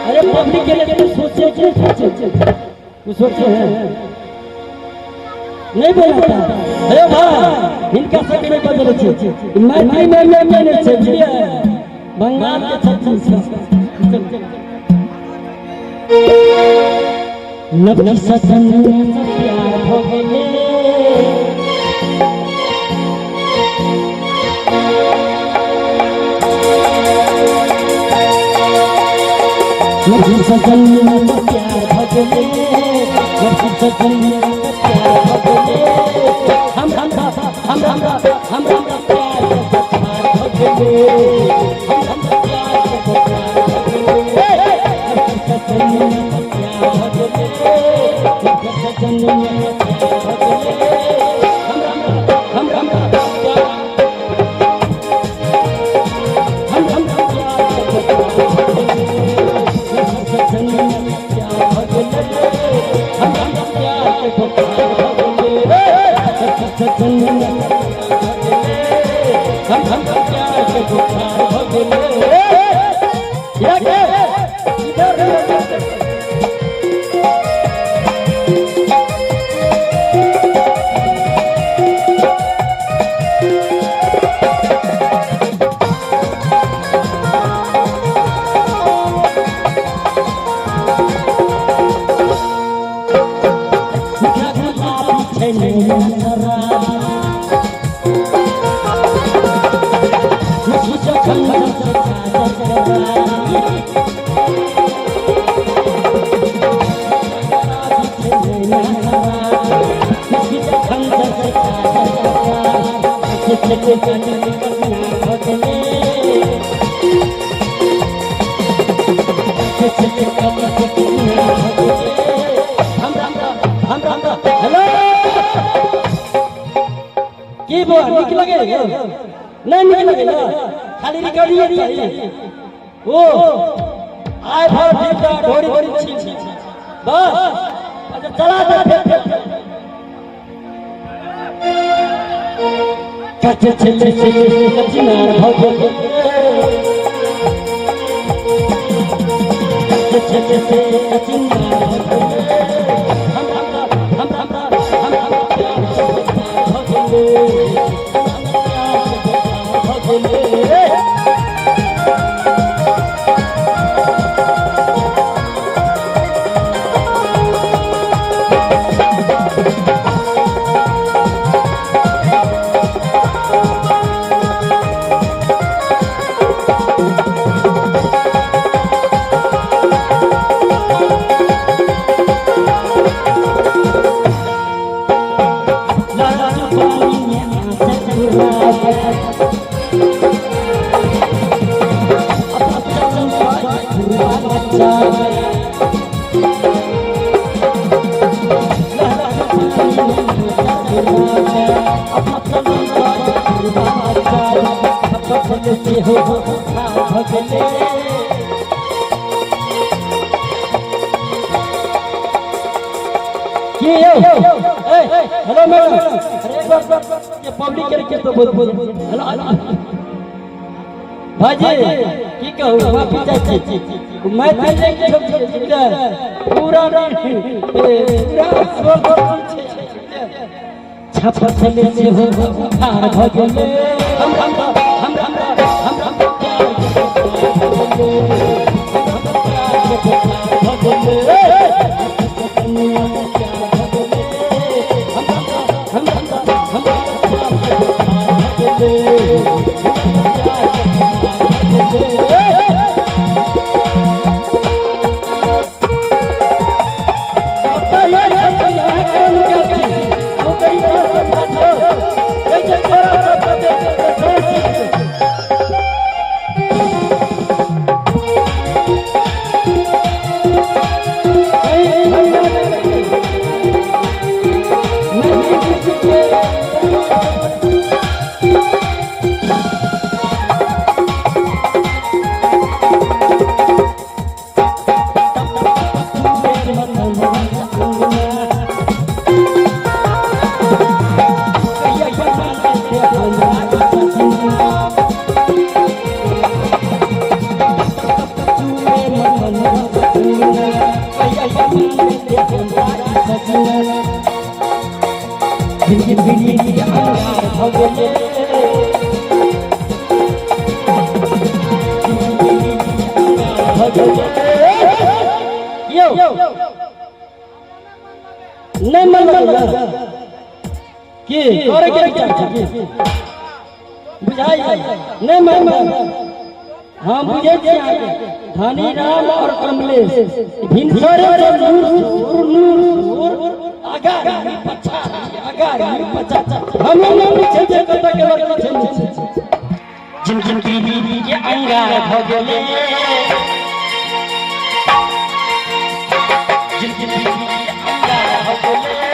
अरे पब्लिक के लिए सोचे नहीं बोलता। अरे भाई इनका सब में बदल छे मैं छे बंगाल के छत्तीस नबी ससन प्यार हो गए नबी ससन प्यार हो गए नबी ससन प्यार हो गए हम प्यार हो गए नहीं निकलेगा खाली रिकॉर्डिंग चाहिए ओ आए भर भीतर ढोरी ढोरी छी बस अच्छा चला दे कच्चे छले से कचिनार हो गए कच्चे छले से कचिनार हो गए हम हो गए हेलो मैडम अरे एक बार ये पब्लिक के तो बोल हेलो भाजी की कहूं माफी चाची मैं तेरे पूरा छापा चले से हो खार भगले हम जिनकी पीढ़ी अंगार भगले यो नहीं मन लगा कि और क्या क्या बुझाई नहीं मन हम बुझे धनी राम और कमलेश भिनसरे आगारी पछा हम नीचे कत के नीचे जिनकी दीदी के अंगार भगले जिनकी दीदी के अंगार भगले